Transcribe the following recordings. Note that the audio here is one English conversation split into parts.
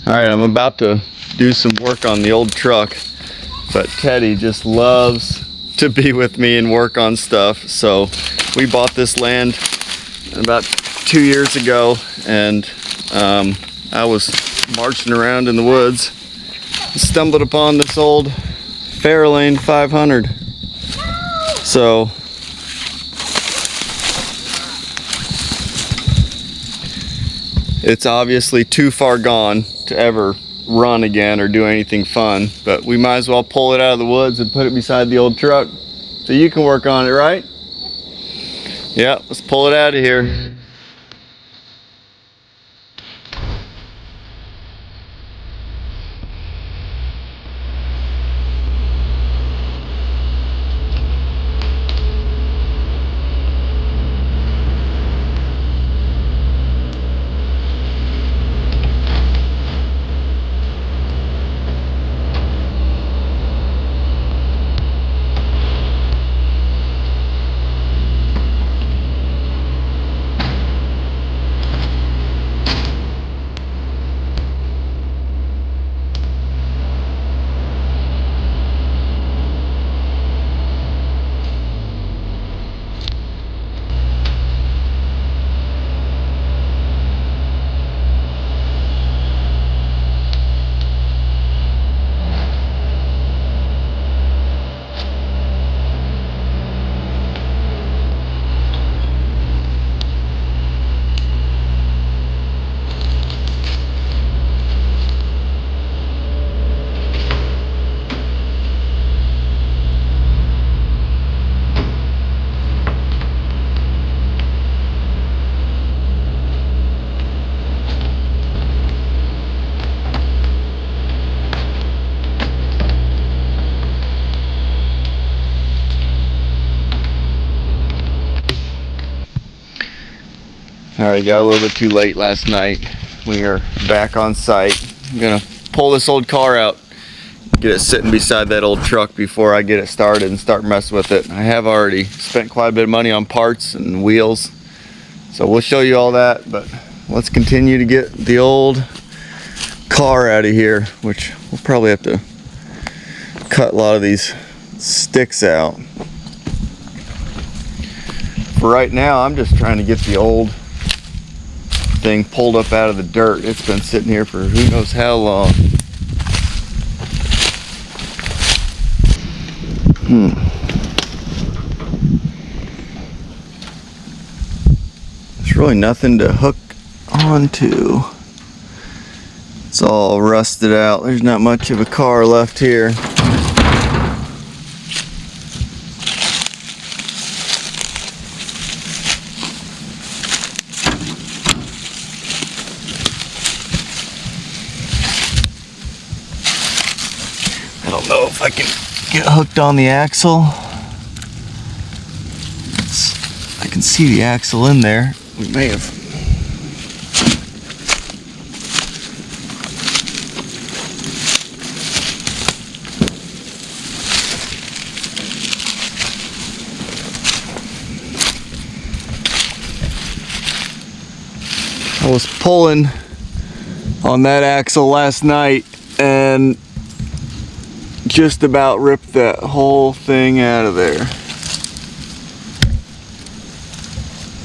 Alright, I'm about to do some work on the old truck, but Teddy just loves to be with me and work on stuff. So we bought this land about 2 years ago, and I was marching around in the woods, stumbled upon this old Fairlane 500. So it's obviously too far gone to ever run again or do anything fun, but we might as well pull it out of the woods and put it beside the old truck so you can work on it, right? Yeah, let's pull it out of here. Alright, got a little bit too late last night. We are back on site. I'm gonna pull this old car out, get it sitting beside that old truck before I get it started and start messing with it. I have already spent quite a bit of money on parts and wheels, so we'll show you all that, but let's continue to get the old car out of here, which we'll probably have to cut a lot of these sticks out. For right now, I'm just trying to get the old thing pulled up out of the dirt. It's been sitting here for who knows how long. There's really nothing to hook onto. It's all rusted out. There's not much of a car left here. I don't know if I can get hooked on the axle. I can see the axle in there. We may have. I was pulling on that axle last night and just about ripped that whole thing out of there.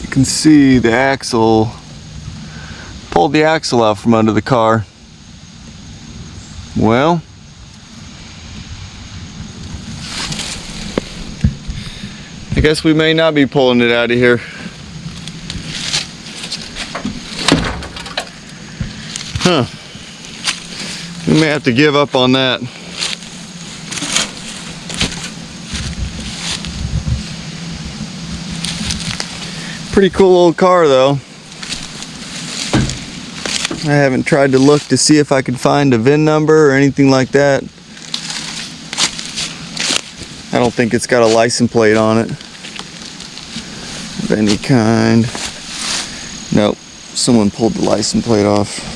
You can see the axle, pulled the axle out from under the car. Well, I guess we may not be pulling it out of here. Huh. We may have to give up on that. Pretty cool old car though. I haven't tried to look to see if I can find a VIN number or anything like that. I don't think it's got a license plate on it of any kind. Nope, someone pulled the license plate off.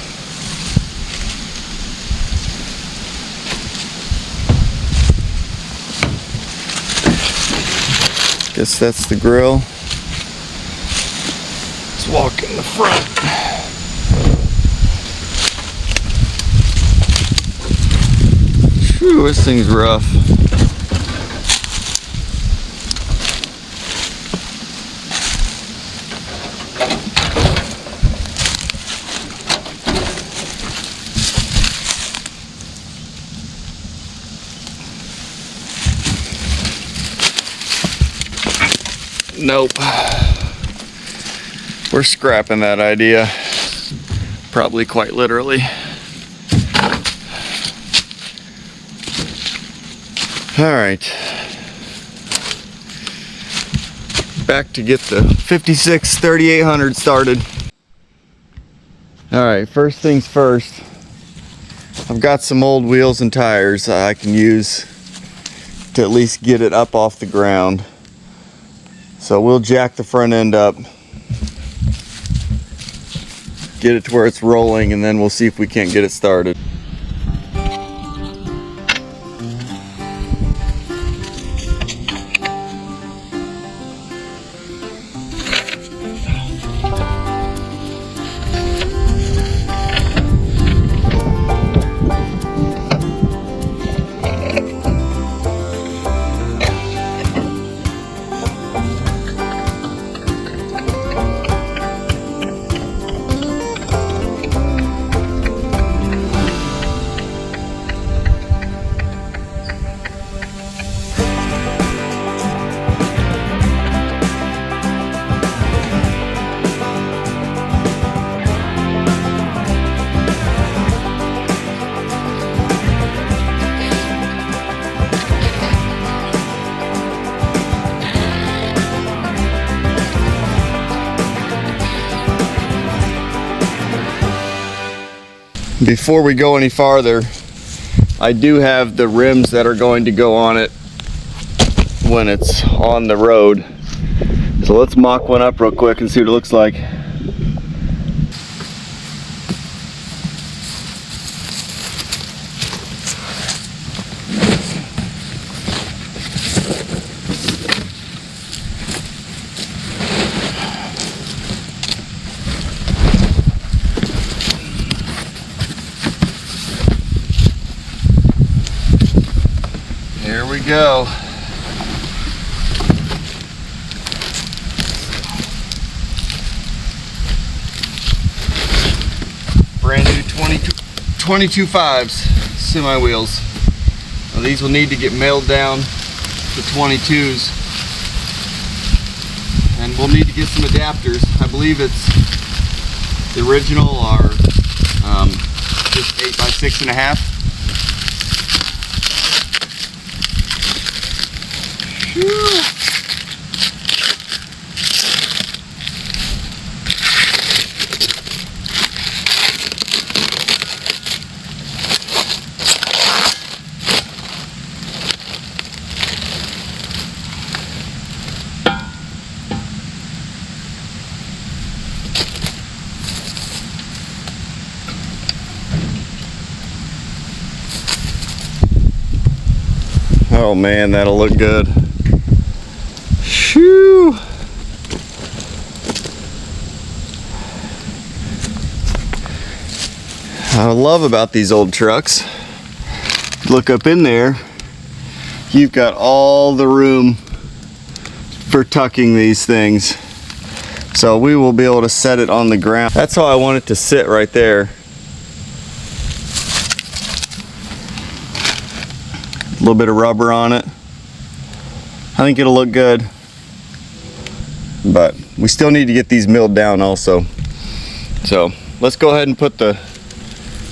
Guess that's the grill. Let's walk in the front. Whew, this thing's rough. Nope. We're scrapping that idea. Probably quite literally. Alright. Back to get the 56 3800 started. Alright, first things first. I've got some old wheels and tires I can use to at least get it up off the ground. So we'll jack the front end up, get it to where it's rolling, and then we'll see if we can't get it started. Before we go any farther, I do have the rims that are going to go on it when it's on the road. So let's mock one up real quick and see what it looks like. Here we go. Brand new 22 5s semi wheels. Now these will need to get mailed down to 22s, and we'll need to get some adapters. I believe it's the original are just 8 by 6.5. Oh man, that'll look good. Shoo! I love about these old trucks, look up in there, you've got all the room for tucking these things. So we will be able to set it on the ground. That's how I want it to sit, right there. A little bit of rubber on it. I think it'll look good, but we still need to get these milled down also. So let's go ahead and put the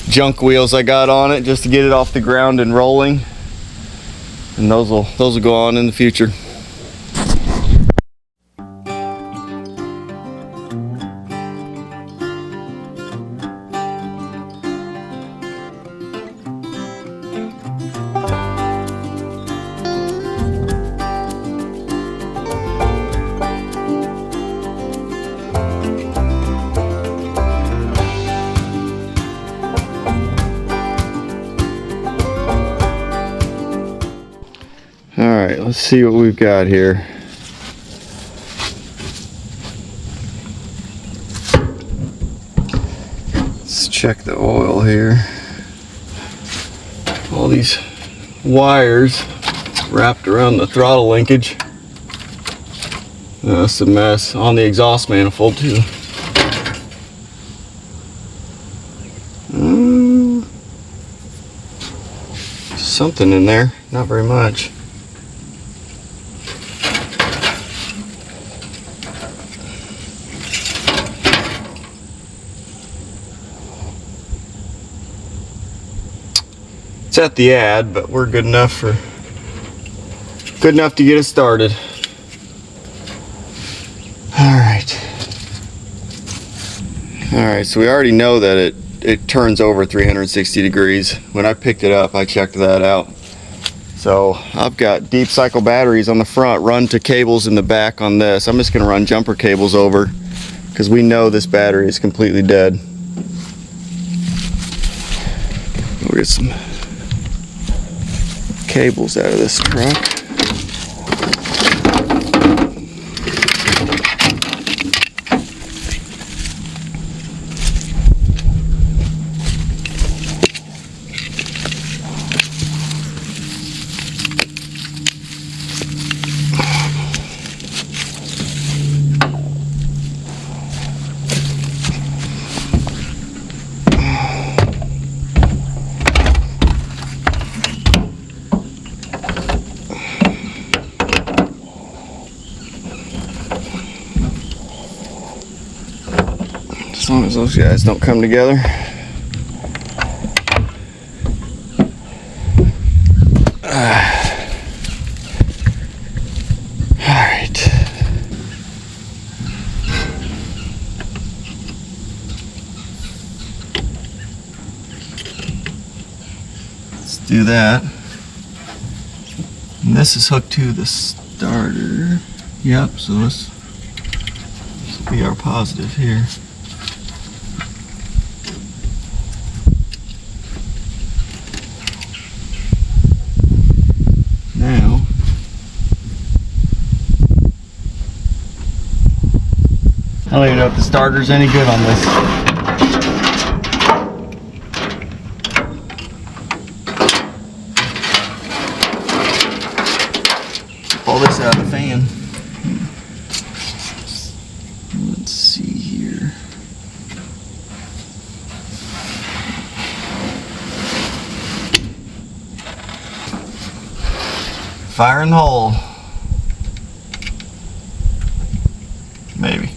junk wheels I got on it just to get it off the ground and rolling, and those will go on in the future. Alright, let's see what we've got here. Let's check the oil here. All these wires wrapped around the throttle linkage. That's a mess on the exhaust manifold too. Something in there, not very much. It's at the ad, but we're good enough to get us started. Alright, so we already know that it turns over 360 degrees. When I picked it up, I checked that out. So I've got deep cycle batteries on the front, run to cables in the back on this. I'm just going to run jumper cables over because we know this battery is completely dead. We'll get some cables out of this truck. As long as those guys don't come together. Alright. Let's do that. And this is hooked to the starter. Yep, so this will be our positive here. Now, I don't even know if the starter's any good on this. Keep all this out of the fan. Let's see here. Fire in the hole. Maybe.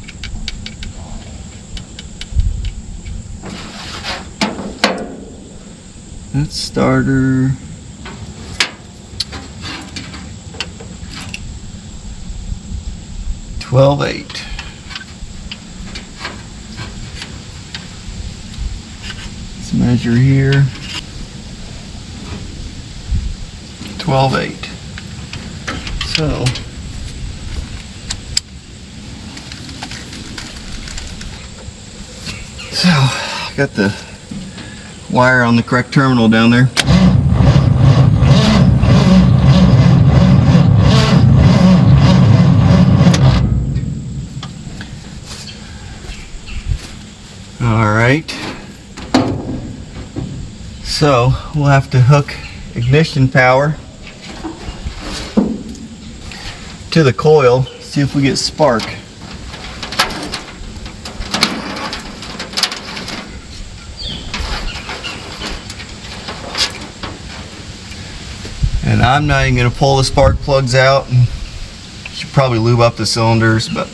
That's starter. $12.8. Let's measure here. $12.8. So I got the wire on the correct terminal down there. Alright, so we'll have to hook ignition power to the coil, see if we get spark. And I'm not even going to pull the spark plugs out. Should probably lube up the cylinders, but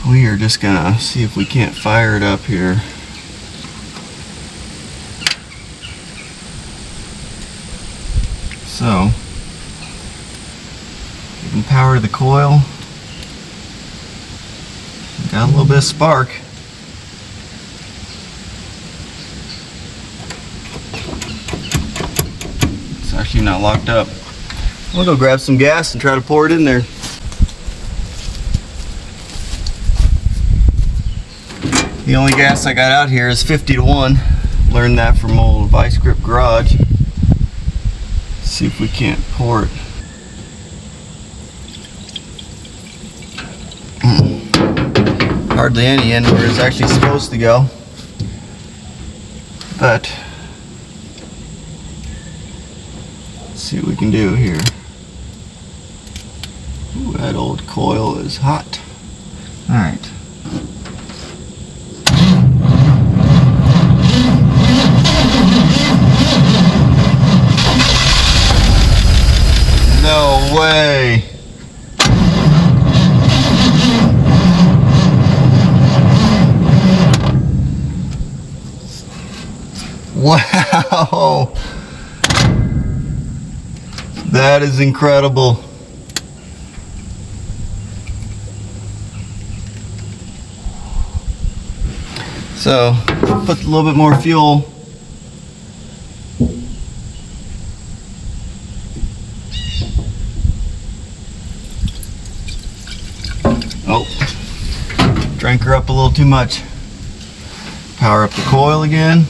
we are just going to see if we can't fire it up here. So, giving power to the coil. Got a little bit of spark. It's actually not locked up. We'll go grab some gas and try to pour it in there. The only gas I got out here is 50 to 1. Learned that from old Vice Grip Garage. See if we can't pour it. Hardly any in where it's actually supposed to go. But Let's see what we can do here. Ooh, that old coil is hot. All right. No way. Wow. That is incredible. So, put a little bit more fuel. Oh, drank her up a little too much. Power up the coil again.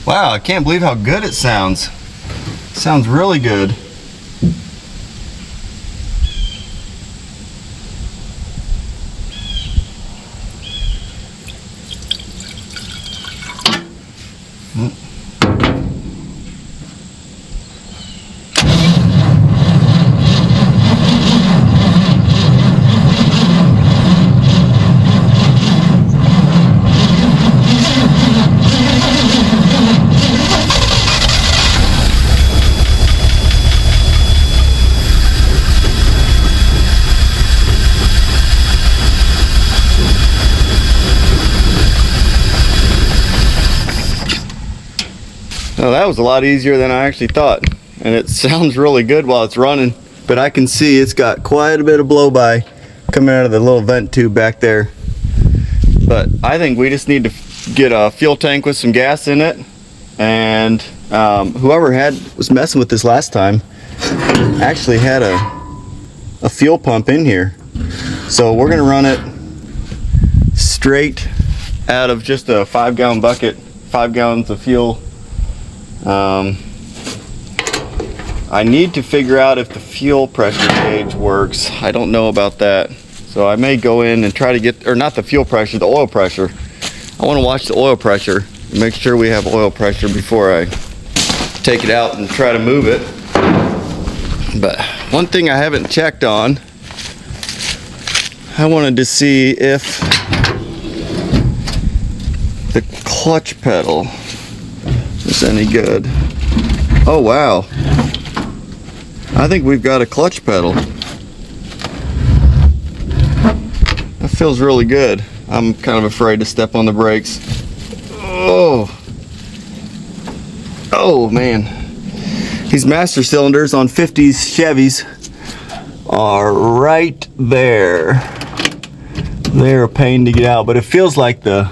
Wow, I can't believe how good it sounds. It sounds really good. Well, that was a lot easier than I actually thought, and it sounds really good while it's running, but I can see it's got quite a bit of blow by coming out of the little vent tube back there. But I think we just need to get a fuel tank with some gas in it, and whoever was messing with this last time actually had a fuel pump in here. So we're gonna run it straight out of just a 5-gallon bucket, 5 gallons of fuel. I need to figure out if the fuel pressure gauge works. I don't know about that. So I may go in and try to get, or not the fuel pressure, the oil pressure. I want to watch the oil pressure and make sure we have oil pressure before I take it out and try to move it. But one thing I haven't checked on, I wanted to see if the clutch pedal is any good. Oh wow, I think we've got a clutch pedal. That feels really good. I'm kind of afraid to step on the brakes. Oh man, these master cylinders on 50s Chevys are right there. They're a pain to get out, but it feels like the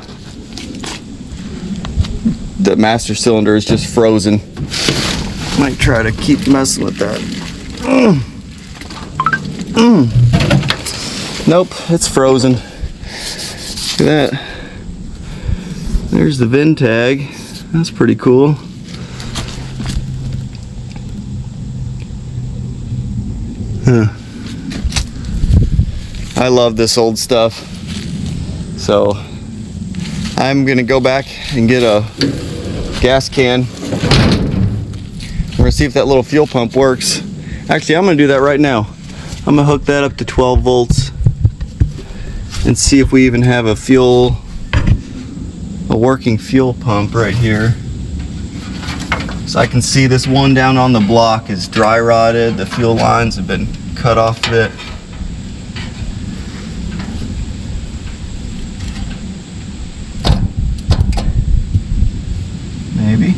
master cylinder is just frozen. Might try to keep messing with that. Nope, it's frozen. Look at that. There's the VIN tag. That's pretty cool. Huh. I love this old stuff. So I'm gonna go back and get a gas can. We're gonna see if that little fuel pump works. Actually, I'm gonna do that right now. I'm gonna hook that up to 12 volts and see if we even have a working fuel pump right here. So I can see this one down on the block is dry rotted. The fuel lines have been cut off of it. Maybe.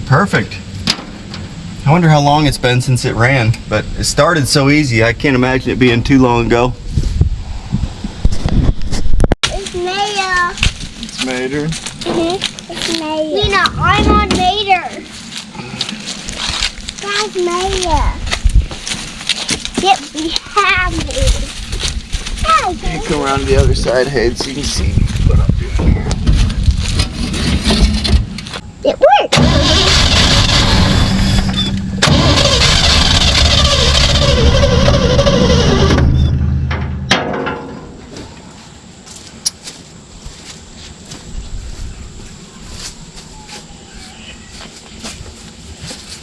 Perfect. I wonder how long it's been since it ran, but it started so easy. I can't imagine it being too long ago. It's Mater. It's Mater? It's Mater. Lena, I'm on Mater. That's Mater. Yep, we have Mater. You come around to the other side, Hayden, so you can see. foot up here. It worked.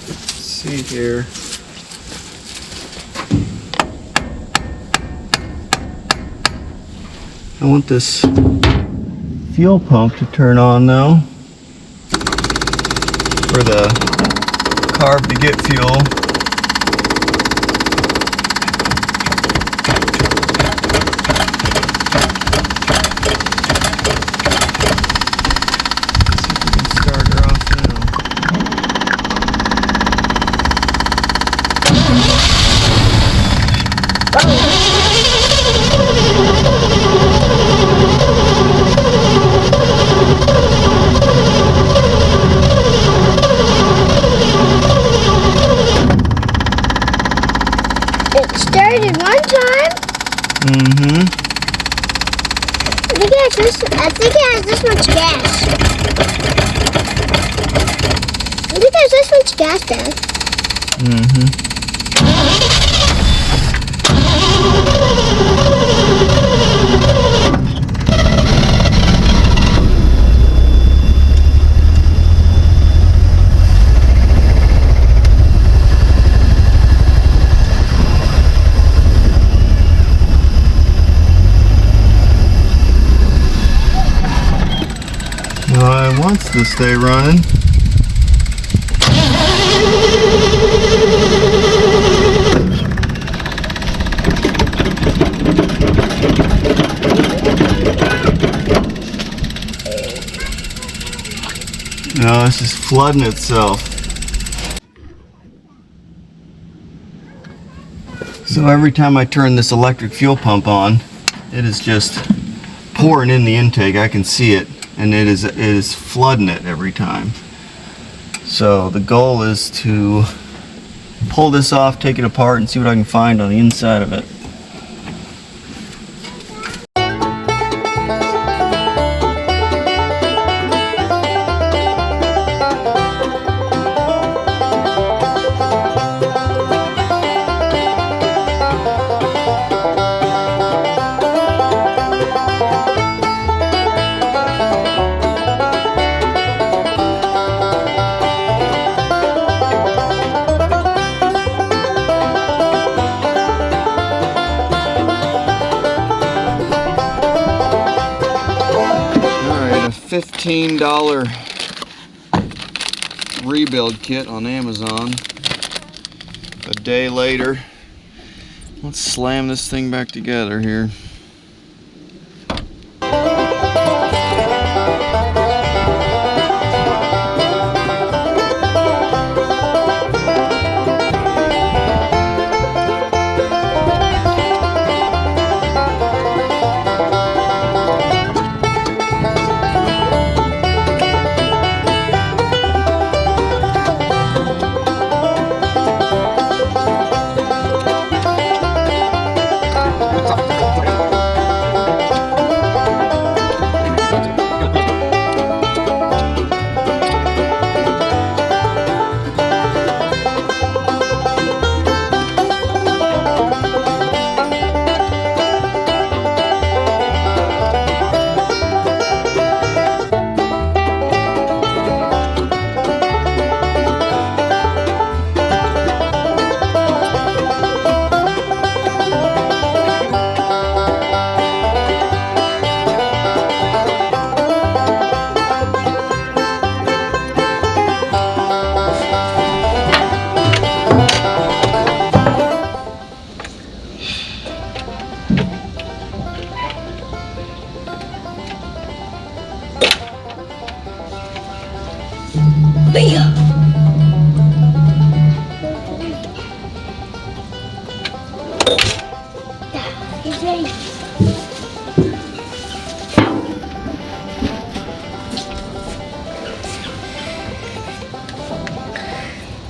Let's see here. I want this fuel pump to turn on now for the carb to get fuel. Started one time. Mm-hmm. I think it has this much gas. I think there's this much gas, Dad. Mm-hmm. It wants to stay running. No, it's just flooding itself. So every time I turn this electric fuel pump on, it is just pouring in the intake. I can see it. And it is flooding it every time. So the goal is to pull this off, take it apart, and see what I can find on the inside of it. $15 rebuild kit on Amazon. A day later, let's slam this thing back together here.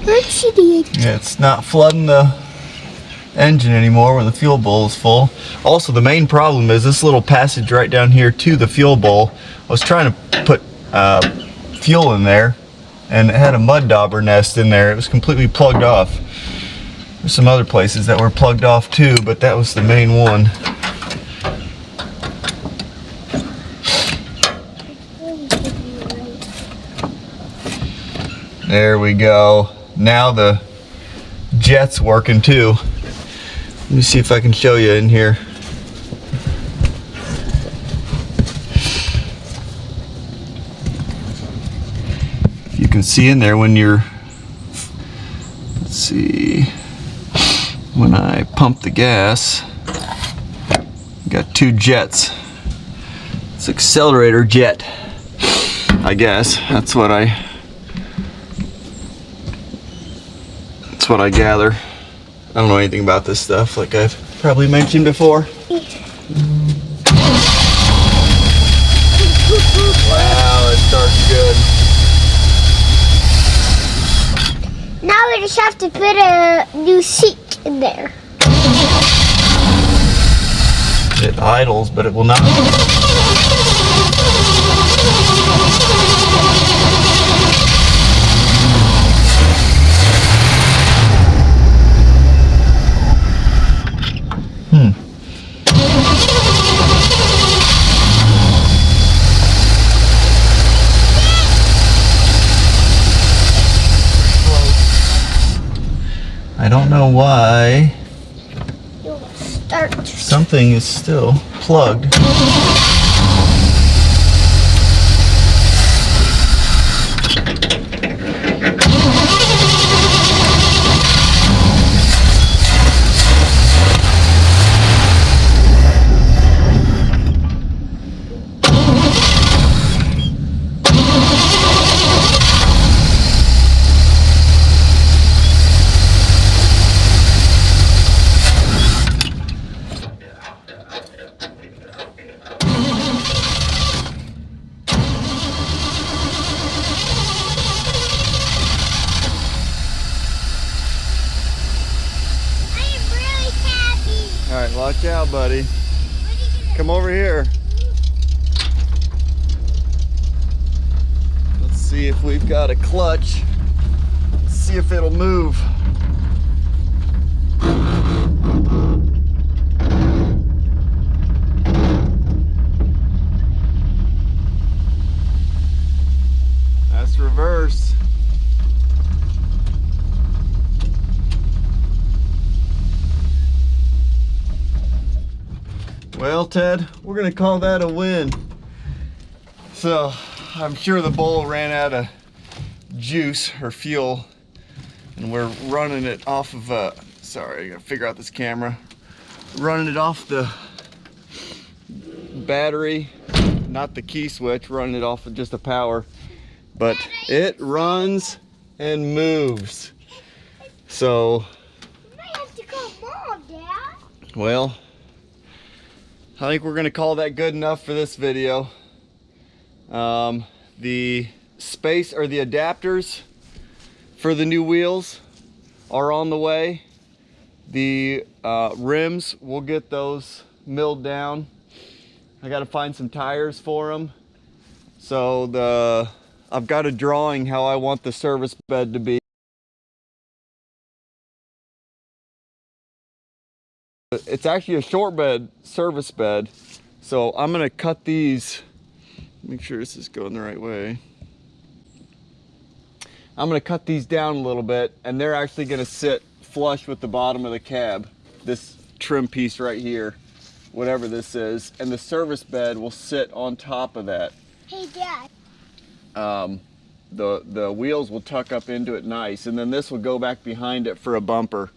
What's she doing? Yeah, it's not flooding the engine anymore when the fuel bowl is full. Also, the main problem is this little passage right down here to the fuel bowl. I was trying to put fuel in there, and it had a mud dauber nest in there. It was completely plugged off. There's some other places that were plugged off too, but that was the main one. There we go. Now the jet's working too. Let me see if I can show you in here. You can see in there when you're, let's see, when I pump the gas, got two jets. It's accelerator jet, I guess. That's what I gather. I don't know anything about this stuff, like I've probably mentioned before. Wow, it starts good. Now we just have to put a new seat in there. It idles, but it will not. I don't know why something is still plugged. Alright, watch out, buddy. Come over here. Let's see if we've got a clutch. Let's see if it'll move. That's reverse. Well, Ted, we're gonna call that a win. So, I'm sure the bowl ran out of juice or fuel, and we're running it off of sorry, I gotta figure out this camera. Running it off the battery, not the key switch, running it off of just the power. But it runs and moves. So, You might have to call Mom, Dad. well, I think we're gonna call that good enough for this video. The space or the adapters for the new wheels are on the way. The rims, we'll get those milled down. I gotta find some tires for them. So I've got a drawing how I want the service bed to be. It's actually a short bed, service bed. So I'm gonna cut these, make sure this is going the right way. I'm gonna cut these down a little bit, and they're actually gonna sit flush with the bottom of the cab. This trim piece right here, whatever this is, and the service bed will sit on top of that. Hey, Dad. The wheels will tuck up into it nice, and then this will go back behind it for a bumper.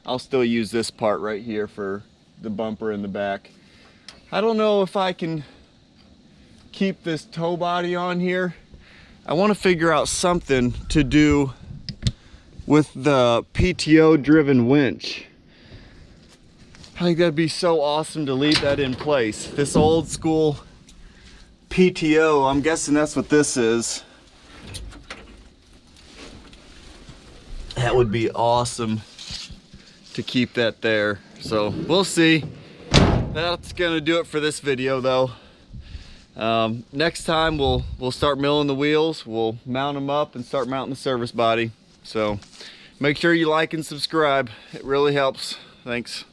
I'll still use this part right here for the bumper in the back. I don't know if I can keep this tow body on here. I want to figure out something to do with the PTO driven winch. I think that'd be so awesome to leave that in place. This old school PTO, I'm guessing that's what this is. That would be awesome to keep that there. So we'll see. That's gonna do it for this video though. Next time we'll start milling the wheels. We'll mount them up and start mounting the service body. So make sure you like and subscribe. It really helps. Thanks.